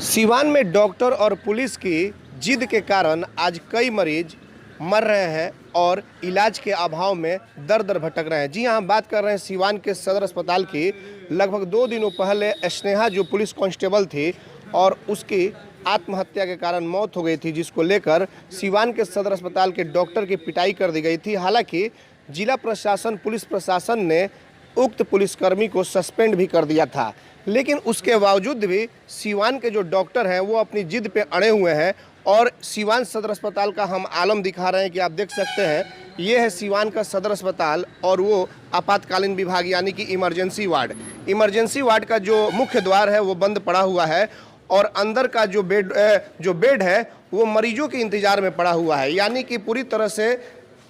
सिवान में डॉक्टर और पुलिस की जिद के कारण आज कई मरीज मर रहे हैं और इलाज के अभाव में दर दर भटक रहे हैं। जी हाँ, हम बात कर रहे हैं सिवान के सदर अस्पताल की। लगभग 2 दिनों पहले स्नेहा जो पुलिस कांस्टेबल थी और उसकी आत्महत्या के कारण मौत हो गई थी, जिसको लेकर सिवान के सदर अस्पताल के डॉक्टर की पिटाई कर दी गई थी। हालांकि जिला प्रशासन, पुलिस प्रशासन ने उक्त पुलिसकर्मी को सस्पेंड भी कर दिया था, लेकिन उसके बावजूद भी सिवान के जो डॉक्टर हैं वो अपनी जिद पे अड़े हुए हैं। और सिवान सदर अस्पताल का हम आलम दिखा रहे हैं कि आप देख सकते हैं, ये है सिवान का सदर अस्पताल और वो आपातकालीन विभाग यानी कि इमरजेंसी वार्ड का जो मुख्य द्वार है वो बंद पड़ा हुआ है और अंदर का जो बेड है वो मरीजों के इंतजार में पड़ा हुआ है। यानी कि पूरी तरह से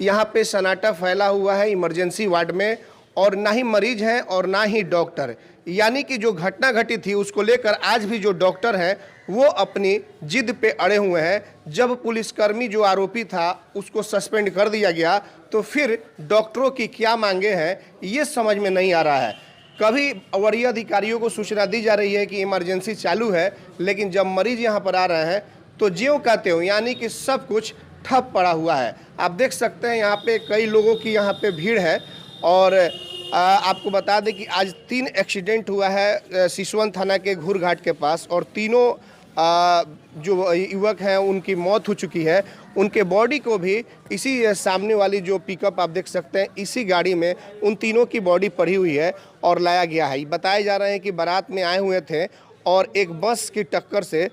यहाँ पे सन्नाटा फैला हुआ है इमरजेंसी वार्ड में, और ना ही मरीज हैं और ना ही डॉक्टर। यानी कि जो घटना घटी थी उसको लेकर आज भी जो डॉक्टर हैं वो अपनी जिद पे अड़े हुए हैं। जब पुलिसकर्मी जो आरोपी था उसको सस्पेंड कर दिया गया तो फिर डॉक्टरों की क्या मांगे हैं ये समझ में नहीं आ रहा है। कभी वरीय अधिकारियों को सूचना दी जा रही है कि इमरजेंसी चालू है, लेकिन जब मरीज यहाँ पर आ रहे हैं तो ज्यों का त्यों यानी कि सब कुछ ठप पड़ा हुआ है। आप देख सकते हैं यहाँ पे कई लोगों की यहाँ पे भीड़ है। और आपको बता दें कि आज 3 एक्सीडेंट हुआ है सिसवन थाना के घूरघाट के पास, और तीनों जो युवक हैं उनकी मौत हो चुकी है। उनके बॉडी को भी इसी सामने वाली जो पिकअप आप देख सकते हैं, इसी गाड़ी में उन तीनों की बॉडी पड़ी हुई है और लाया गया है। बताया जा रहे हैं कि बारात में आए हुए थे और एक बस की टक्कर से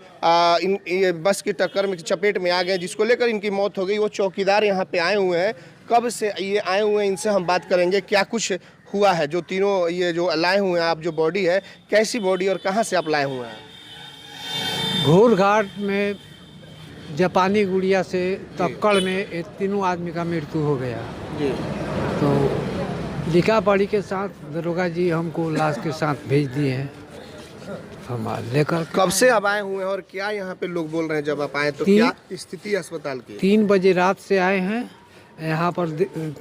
बस की टक्कर में चपेट में आ गए, जिसको लेकर इनकी मौत हो गई। वो चौकीदार यहाँ पे आए हुए हैं, कब से ये आए हुए हैं इनसे हम बात करेंगे क्या कुछ हुआ है। जो तीनों ये जो लाए हुए हैं आप, जो बॉडी है, कैसी बॉडी और कहाँ से आप लाए हुए हैं? घूरघाट में जापानी गुड़िया से टक्कर में ये तीनों आदमी का मृत्यु हो गया जी। तो लिखा पढ़ी के साथ दरोगा जी हमको लाश के साथ भेज दिए हैं। हम लेकर कब से आप आए हुए हैं और क्या यहाँ पे लोग बोल रहे हैं जब आप आए तो क्या स्थिति अस्पताल की? 3 बजे रात से आए हैं, यहाँ पर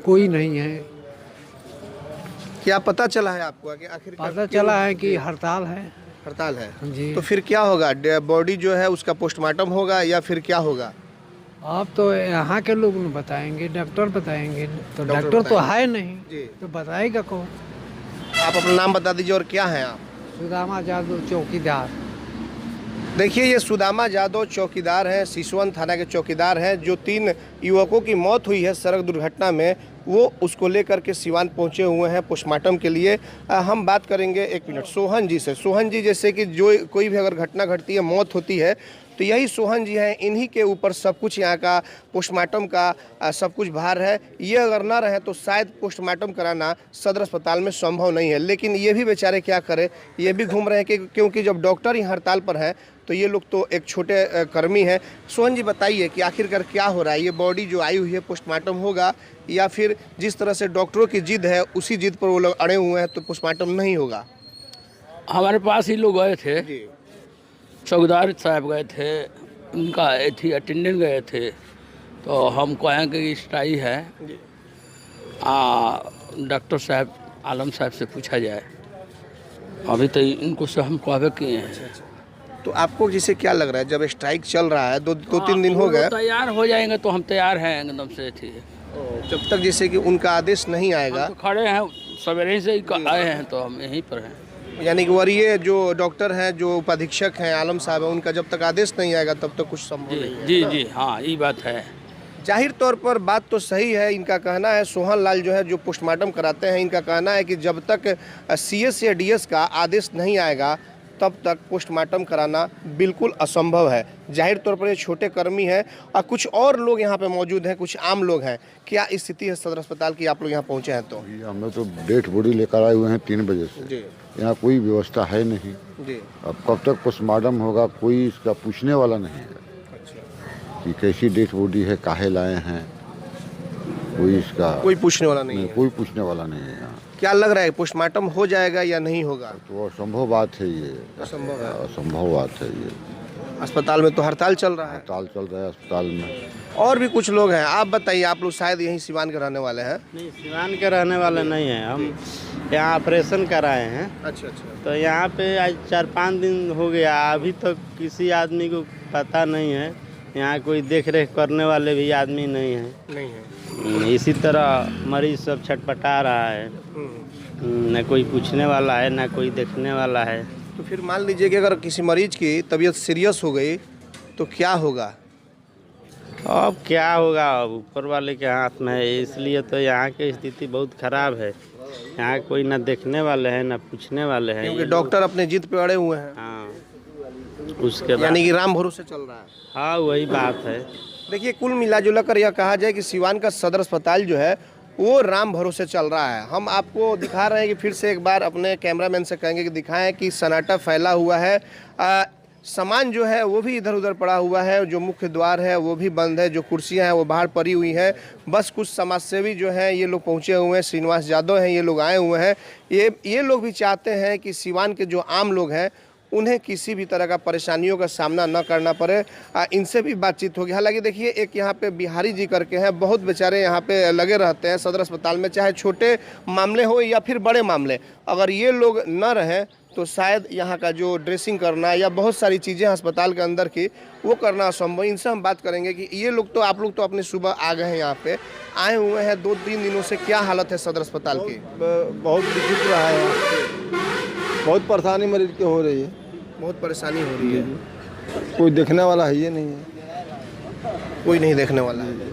कोई नहीं है। क्या पता चला है आपको कि आखिर पता चला है कि हड़ताल है जी। तो फिर क्या होगा? बॉडी जो है उसका पोस्टमार्टम होगा या फिर क्या होगा? अब तो यहाँ के लोग बताएंगे, डॉक्टर बताएंगे। तो डॉक्टर तो है नहीं जी। तो बताएगा कौन? आप अपना नाम बता दीजिए और क्या हैं आप? सुदामा जादव, चौकीदार। देखिए, ये सुदामा यादव चौकीदार हैं, सिसवन थाना के चौकीदार हैं। जो 3 युवकों की मौत हुई है सड़क दुर्घटना में, वो उसको लेकर के सिवान पहुंचे हुए हैं पोस्टमार्टम के लिए। हम बात करेंगे 1 मिनट सोहन जी से। सोहन जी, जैसे कि जो कोई भी अगर घटना घटती है, मौत होती है, तो यही सोहन जी हैं, इन्हीं के ऊपर सब कुछ यहाँ का पोस्टमार्टम का सब कुछ भार है। ये अगर ना रहे तो शायद पोस्टमार्टम कराना सदर अस्पताल में संभव नहीं है। लेकिन ये भी बेचारे क्या करें, ये भी घूम रहे हैं कि क्योंकि जब डॉक्टर ही हड़ताल पर हैं तो ये लोग तो एक छोटे कर्मी हैं। सोहन जी, बताइए कि आखिरकार क्या हो रहा है? ये बॉडी जो आई हुई है पोस्टमार्टम होगा या फिर जिस तरह से डॉक्टरों की जिद है उसी जिद पर वो लोग अड़े हुए हैं तो पोस्टमार्टम नहीं होगा? हमारे पास ही लोग गए थे, जी। चौकीदार साहब गए थे, उनका अटेंडेंट गए थे, तो हम कहें कि स्ट्राई है, डॉक्टर साहब आलम साहब से पूछा जाए। अभी तो इनको से हम कहवे किए हैं। तो आपको जिसे क्या लग रहा है, जब स्ट्राइक चल रहा है 2-3 दिन हो गए, तैयार हो जाएंगे तो हम तैयार हैं एकदम से। ठीक, जब तक जैसे कि उनका आदेश नहीं आएगा तो खड़े हैं, सवेरे से ही आए हैं तो हम यहीं पर हैं। यानी कि वरीय जो डॉक्टर हैं, जो उपाधीक्षक हैं आलम साहब हैं, उनका जब तक आदेश नहीं आएगा तब तक कुछ संभव नहीं है। जी, हाँ, ये बात है। जाहिर तौर पर बात तो सही है। इनका कहना है, सोहन लाल जो है जो पोस्टमार्टम कराते हैं, इनका कहना है कि जब तक CS या DS का आदेश नहीं आएगा तब तक पोस्टमार्टम कराना बिल्कुल असंभव है। जाहिर तौर पर ये छोटे कर्मी हैं और कुछ और लोग यहाँ पे मौजूद हैं, कुछ आम लोग हैं। क्या स्थिति है सदर अस्पताल की? आप लोग यहाँ पहुँचे हैं तो? हम लोग तो डेड बॉडी लेकर आए हुए हैं 3 बजे से जी। यहाँ कोई व्यवस्था है नहीं जी। अब कब तक पोस्टमार्टम होगा कोई इसका पूछने वाला नहीं है। अच्छा। कि कैसी डेड बॉडी है, काहे लाए हैं, कोई इसका कोई पूछने वाला नहीं है। कोई पूछने वाला नहीं है यहाँ। क्या लग रहा है, पोस्टमार्टम हो जाएगा या नहीं होगा? तो असंभव बात है ये, असंभव है। असंभव बात है ये। अस्पताल में तो हड़ताल चल रहा है। हड़ताल चल रहा है अस्पताल में। और भी कुछ लोग हैं, आप बताइए। आप लोग शायद यहीं सिवान के रहने वाले हैं? नहीं, सिवान के रहने वाले नहीं हैं हम। यहाँ ऑपरेशन कराए हैं। अच्छा अच्छा। तो यहाँ पे आज 4-5 दिन हो गया, अभी तक किसी आदमी को पता नहीं है। यहाँ कोई देख रेख करने वाले भी आदमी नहीं है। नहीं है। इसी तरह मरीज सब छटपटा रहा है, न कोई पूछने वाला है न कोई देखने वाला है। तो फिर मान लीजिए कि अगर किसी मरीज की तबीयत सीरियस हो गई तो क्या होगा? अब क्या होगा, अब ऊपर वाले के हाथ में है। इसलिए तो यहाँ की स्थिति बहुत खराब है। यहाँ कोई ना देखने वाले हैं ना पूछने वाले हैं। क्योंकि डॉक्टर अपने जिद पे अड़े हुए हैं। हाँ, उसके बाद यानी कि राम भरोसे चल रहा है। हाँ, वही बात है। देखिए, कुल मिला जुला कर यह कहा जाए कि सिवान का सदर अस्पताल जो है वो राम भरोसे चल रहा है। हम आपको दिखा रहे हैं कि फिर से एक बार अपने कैमरामैन से कहेंगे कि दिखाएं कि सन्नाटा फैला हुआ है। सामान जो है वो भी इधर उधर पड़ा हुआ है, जो मुख्य द्वार है वो भी बंद है, जो कुर्सियां हैं वो बाहर पड़ी हुई हैं। बस कुछ समाजसेवी जो हैं ये लोग पहुंचे हुए हैं, श्रीनिवास यादव हैं, ये लोग आए हुए हैं। ये लोग भी चाहते हैं कि सिवान के जो आम लोग हैं उन्हें किसी भी तरह का परेशानियों का सामना न करना पड़े। इनसे भी बातचीत होगी। हालांकि देखिए, एक यहाँ पे बिहारी जी करके हैं, बहुत बेचारे यहाँ पे लगे रहते हैं सदर अस्पताल में, चाहे छोटे मामले हो या फिर बड़े मामले। अगर ये लोग न रहें तो शायद यहाँ का जो ड्रेसिंग करना या बहुत सारी चीज़ें अस्पताल के अंदर की वो करना असंभव। इनसे हम बात करेंगे कि ये लोग तो, आप लोग तो अपने सुबह आ गए हैं, यहाँ पे आए हुए हैं 2-3 दिनों से, क्या हालत है सदर अस्पताल की? बहुत विचित्र रहा है, बहुत परेशानी मरीज की हो रही है। बहुत परेशानी हो रही है। कोई देखने वाला है ये नहीं है, कोई नहीं देखने वाला है।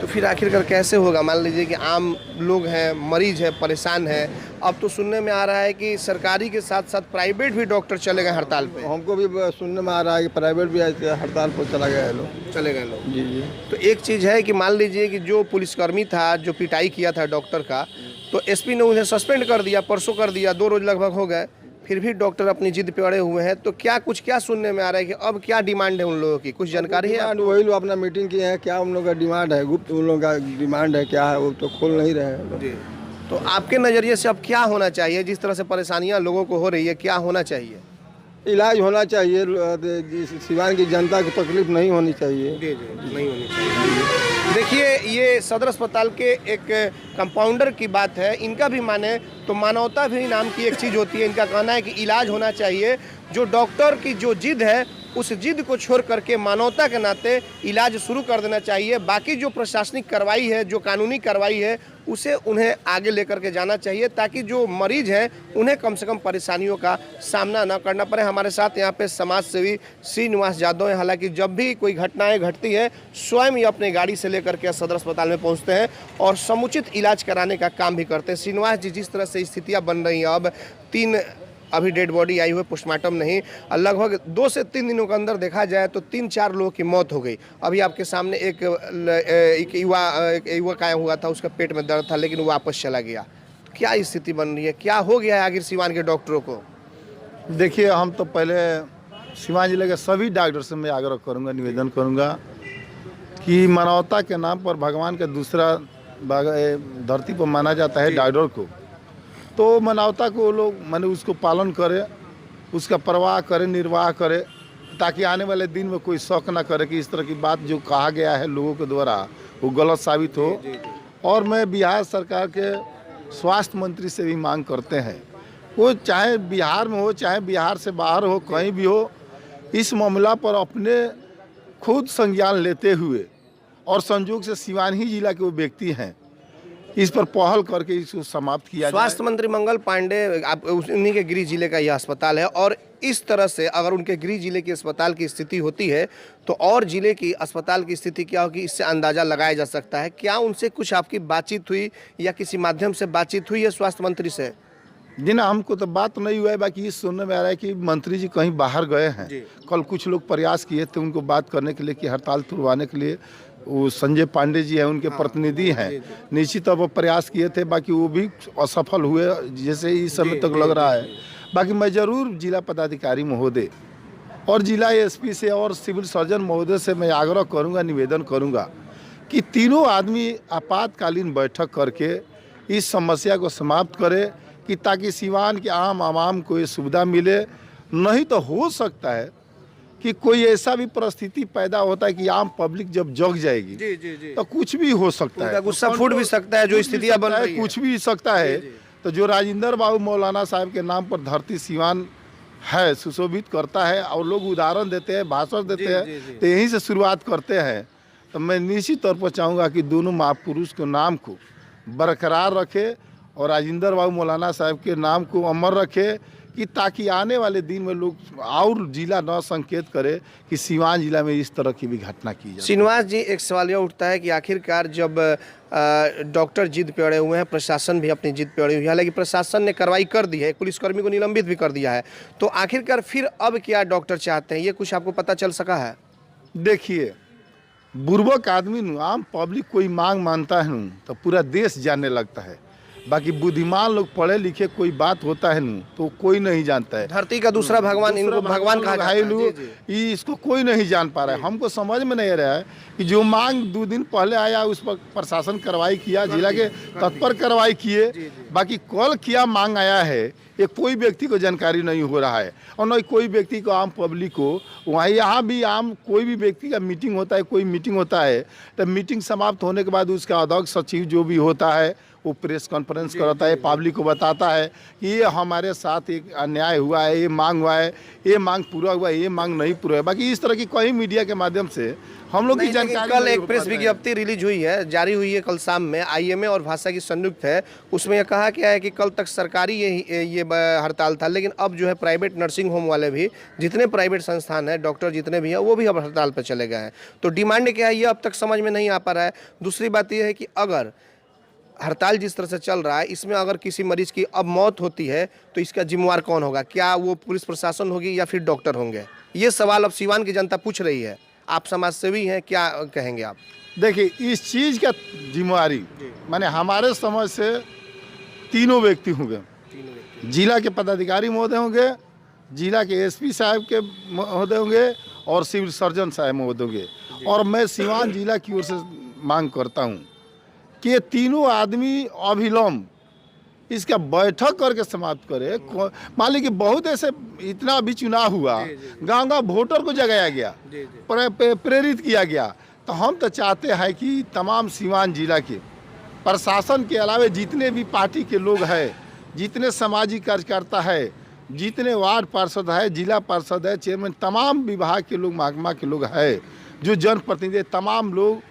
तो फिर आखिरकार कैसे होगा? मान लीजिए कि आम लोग हैं, मरीज है, परेशान है। अब तो सुनने में आ रहा है कि सरकारी के साथ साथ प्राइवेट भी डॉक्टर चले गए हड़ताल पे। हमको भी सुनने में आ रहा है कि प्राइवेट भी ऐसे हड़ताल पर चला गया है लोग, चले गए लोग। जी जी। तो एक चीज़ है कि मान लीजिए कि जो पुलिसकर्मी था, जो पिटाई किया था डॉक्टर का, तो एसपी ने उन्हें सस्पेंड कर दिया, परसों कर दिया, 2 रोज लगभग हो गए। फिर भी डॉक्टर अपनी जिद पे अड़े हुए हैं। तो क्या सुनने में आ रहा है कि अब क्या डिमांड है उन लोगों की? कुछ जानकारी है? वही लोग अपना मीटिंग किए हैं, क्या उन लोगों का डिमांड है, गुप्त उन लोगों का डिमांड है क्या है, वो तो खोल नहीं रहे हैं। जी। तो आपके नज़रिए से अब क्या होना चाहिए? जिस तरह से परेशानियां लोगों को हो रही है, क्या होना चाहिए? इलाज होना चाहिए, सिवान की जनता की तकलीफ नहीं होनी चाहिए। जी जी, नहीं होनी चाहिए। देखिए, ये सदर अस्पताल के एक कंपाउंडर की बात है। इनका भी माने तो मानवता भी नाम की एक चीज़ होती है। इनका कहना है कि इलाज होना चाहिए। जो डॉक्टर की जो जिद है, उस जिद को छोड़ करके मानवता के नाते इलाज शुरू कर देना चाहिए। बाकी जो प्रशासनिक कार्रवाई है, जो कानूनी कार्रवाई है, उसे उन्हें आगे लेकर के जाना चाहिए, ताकि जो मरीज हैं उन्हें कम से कम परेशानियों का सामना न करना पड़े। हमारे साथ यहाँ पे समाज सेवी श्रीनिवास यादव हैं। हालांकि जब भी कोई घटनाएं घटती है, स्वयं ये अपने गाड़ी से लेकर के सदर अस्पताल में पहुँचते हैं और समुचित इलाज कराने का काम भी करते हैं। श्रीनिवास जी, जिस तरह से स्थितियाँ बन रही हैं, अब 3 अभी डेड बॉडी आई हुई, पोस्टमार्टम नहीं, लगभग 2 से 3 दिनों के अंदर देखा जाए तो 3-4 लोगों की मौत हो गई। अभी आपके सामने एक युवा कायम हुआ था, उसका पेट में दर्द था, लेकिन वो वापस चला गया। क्या स्थिति बन रही है? क्या हो गया है आखिर सिवान के डॉक्टरों को? देखिए, हम तो पहले सिवान जिले के सभी डॉक्टर से मैं आग्रह करूंगा, निवेदन करूंगा कि मानवता के नाम पर भगवान का दूसरा धरती पर माना जाता है डॉक्टर को, तो मानवता को वो लोग माने उसको पालन करे, उसका परवाह करे, निर्वाह करे, ताकि आने वाले दिन में कोई शक ना करे कि इस तरह की बात जो कहा गया है लोगों के द्वारा वो गलत साबित हो। और मैं बिहार सरकार के स्वास्थ्य मंत्री से भी मांग करते हैं, वो चाहे बिहार में हो चाहे बिहार से बाहर हो, कहीं भी हो, इस मामला पर अपने खुद संज्ञान लेते हुए, और संयोग से सिवान ही जिला के वो व्यक्ति हैं, इस पर पहल करके इसको समाप्त किया जाए। स्वास्थ्य मंत्री मंगल पांडे, आप उन्हीं के गृह जिले का यह अस्पताल है, और इस तरह से अगर उनके गृह जिले के अस्पताल की स्थिति होती है तो और जिले की अस्पताल की स्थिति क्या होगी, इससे अंदाजा लगाया जा सकता है। क्या उनसे कुछ आपकी बातचीत हुई या किसी माध्यम से बातचीत हुई है स्वास्थ्य मंत्री से? जी ना, हमको तो बात नहीं हुआ है, बाकी ये सुनने में आ रहा है कि मंत्री जी कहीं बाहर गए हैं। कल कुछ लोग प्रयास किए थे उनको बात करने के लिए कि हड़ताल तुड़वाने के लिए, वो संजय पांडे जी हैं, उनके प्रतिनिधि हैं, निश्चित तौर पर प्रयास किए थे, बाकी वो भी असफल हुए जैसे इस समय तक लग रहा है। बाकी मैं जरूर जिला पदाधिकारी महोदय और जिला एसपी से और सिविल सर्जन महोदय से मैं आग्रह करूंगा, निवेदन करूंगा कि तीनों आदमी आपातकालीन बैठक करके इस समस्या को समाप्त करें, कि ताकि सिवान के आम आवाम को ये सुविधा मिले। नहीं तो हो सकता है कि कोई ऐसा भी परिस्थिति पैदा होता है कि आम पब्लिक जब जग जाएगी तो कुछ भी हो सकता है, गुस्सा फूट भी सकता है, जो स्थितियां बन रही है, कुछ भी सकता है। तो जो राजेंद्र बाबू मौलाना साहब के नाम पर धरती सिवान है, सुशोभित करता है और लोग उदाहरण देते हैं, भाषण देते हैं, तो यहीं से शुरुआत करते हैं। तो मैं निश्चित तौर पर चाहूँगा कि दोनों महापुरुष के नाम को बरकरार रखे और राजेंद्र बाबू मौलाना साहब के नाम को अमर रखे, कि ताकि आने वाले दिन में लोग और जिला न संकेत करे कि सिवान जिला में इस तरह की भी घटना की जाए। श्रीनिवास जी, एक सवाल यह उठता है कि आखिरकार जब डॉक्टर जिद पे अड़े हुए हैं, प्रशासन भी अपनी जिद पे अड़ी हुई है, हालांकि प्रशासन ने कार्रवाई कर दी है, एक पुलिसकर्मी को निलंबित भी कर दिया है, तो आखिरकार फिर अब क्या डॉक्टर चाहते हैं, ये कुछ आपको पता चल सका है? देखिए, बुर्बक आदमी नु आम पब्लिक कोई मांग मानता है नु तो पूरा देश जानने लगता है, बाकी बुद्धिमान लोग पढ़े लिखे कोई बात होता है नु तो कोई नहीं जानता है। धरती का दूसरा भगवान, इनको भगवान कहा जाता है। ये इसको कोई नहीं जान पा रहा है। हमको समझ में नहीं आ रहा है कि जो मांग 2 दिन पहले आया उस पर प्रशासन कार्रवाई किया, जिला के तत्पर कार्रवाई किए, बाकी कल क्या मांग आया है ये कोई व्यक्ति को जानकारी नहीं हो रहा है, और न कोई व्यक्ति को, आम पब्लिक को। वहाँ यहाँ भी आम कोई भी व्यक्ति का मीटिंग होता है, कोई मीटिंग होता है तो मीटिंग समाप्त होने के बाद उसका अध्यक्ष सचिव जो भी होता है वो प्रेस कॉन्फ्रेंस करता है, पब्लिक को बताता है कि ये हमारे साथ एक अन्याय हुआ है, ये मांग हुआ है, ये मांग पूरा हुआ है, ये मांग नहीं पूरा है। बाकी इस तरह की कई मीडिया के माध्यम से हम लोग की जानकारी। कल एक प्रेस विज्ञप्ति रिलीज हुई है, जारी हुई है कल शाम में, IMA और भाषा की संयुक्त है, उसमें यह कहा गया है कि कल तक सरकारी ये हड़ताल था, लेकिन अब जो है प्राइवेट नर्सिंग होम वाले भी, जितने प्राइवेट संस्थान है, डॉक्टर जितने भी हैं, वो भी अब हड़ताल पर चले गए हैं। तो डिमांड क्या है ये अब तक समझ में नहीं आ पा रहा है। दूसरी बात यह है कि अगर हड़ताल जिस तरह से चल रहा है, इसमें अगर किसी मरीज की अब मौत होती है तो इसका जिम्मेवार कौन होगा? क्या वो पुलिस प्रशासन होगी या फिर डॉक्टर होंगे? ये सवाल अब सीवान की जनता पूछ रही है। आप समाज सेवी हैं, क्या कहेंगे आप? देखिए, इस चीज़ का जिम्मेवारी माने हमारे समझ से तीनों व्यक्ति होंगे। जिला के पदाधिकारी महोदय होंगे, जिला के SP साहब के महोदय होंगे और सिविल सर्जन साहब महोदय होंगे। और मैं सीवान जिला की ओर से मांग करता हूँ कि ये तीनों आदमी अभिलंब इसका बैठक करके समाप्त करे। मान लीजिए कि बहुत ऐसे, इतना अभी चुनाव हुआ, गांव वोटर को जगाया गया, प्रेरित किया गया, तो हम तो चाहते हैं कि तमाम सीवान जिला के प्रशासन के अलावा जितने भी पार्टी के लोग हैं, जितने सामाजिक कार्यकर्ता है, जितने वार्ड पार्षद है, जिला पार्षद है, चेयरमैन, तमाम विभाग के लोग, महकमा के लोग हैं, जो जनप्रतिनिधि, तमाम लोग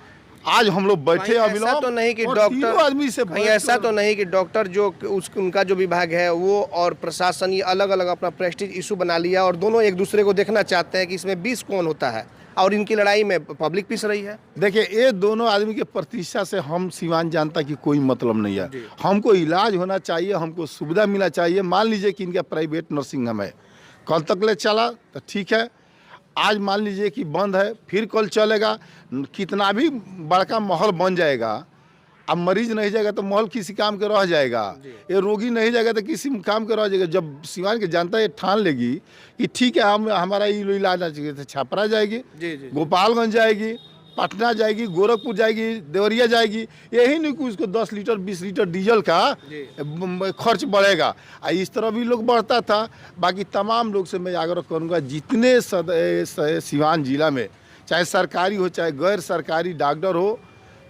आज हम लोग बैठे। ऐसा तो नहीं कि डॉक्टर आदमी से ऐसा तो नहीं कि डॉक्टर जो उनका जो विभाग है वो और प्रशासन ये अलग अलग अपना प्रेस्टीज इशू बना लिया और दोनों एक दूसरे को देखना चाहते हैं कि इसमें 20 कौन होता है, और इनकी लड़ाई में पब्लिक पिस रही है। देखिए, ये दोनों आदमी के प्रतिष्ठा से हम सीवान जानता कि कोई मतलब नहीं है। हमको इलाज होना चाहिए, हमको सुविधा मिलना चाहिए। मान लीजिए कि इनका प्राइवेट नर्सिंग होम है, कल तक ले चला तो ठीक है, आज मान लीजिए कि बंद है, फिर कल चलेगा, कितना भी बड़का महल बन जाएगा, अब मरीज नहीं जाएगा तो महल किसी काम के रह जाएगा, ये रोगी नहीं जाएगा तो किसी काम के रह जाएगा। जब सीवान की जनता ये ठान लेगी कि ठीक है, हम हमारा इलाज ना चाहिए, तो छपरा जाएगी, गोपालगंज जाएगी, पटना जाएगी, गोरखपुर जाएगी, देवरिया जाएगी, यही नहीं कि उसको 10 लीटर 20 लीटर डीजल का खर्च बढ़ेगा। इस तरह भी लोग बढ़ता था। बाकी तमाम लोग से मैं आग्रह करूंगा, जितने सीवान जिला में चाहे सरकारी हो चाहे गैर सरकारी डॉक्टर हो,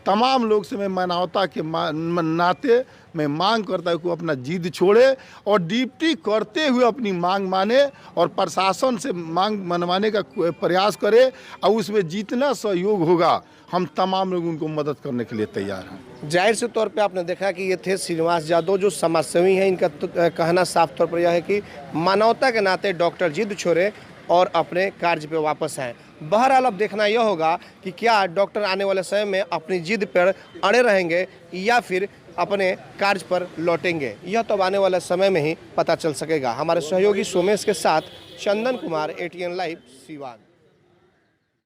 तमाम लोग से मैं मानवता के नाते मैं मांग करता हूँ कि अपना जिद छोड़े और ड्यूटी करते हुए अपनी मांग माने और प्रशासन से मांग मनवाने का प्रयास करे, और उसमें जितना सहयोग होगा हम तमाम लोग उनको मदद करने के लिए तैयार हैं। जाहिर से तौर पे आपने देखा कि ये थे श्रीनिवास यादव जो समाजसेवी हैं। इनका कहना साफ तौर पर यह है कि मानवता के नाते डॉक्टर जिद छोड़े और अपने कार्य पे वापस आए। बहरहाल अब देखना यह होगा कि क्या डॉक्टर आने वाले समय में अपनी जिद पर अड़े रहेंगे या फिर अपने कार्य पर लौटेंगे, यह तो आने वाले समय में ही पता चल सकेगा। हमारे सहयोगी सोमेश के साथ चंदन कुमार, ATN लाइव, सीवान।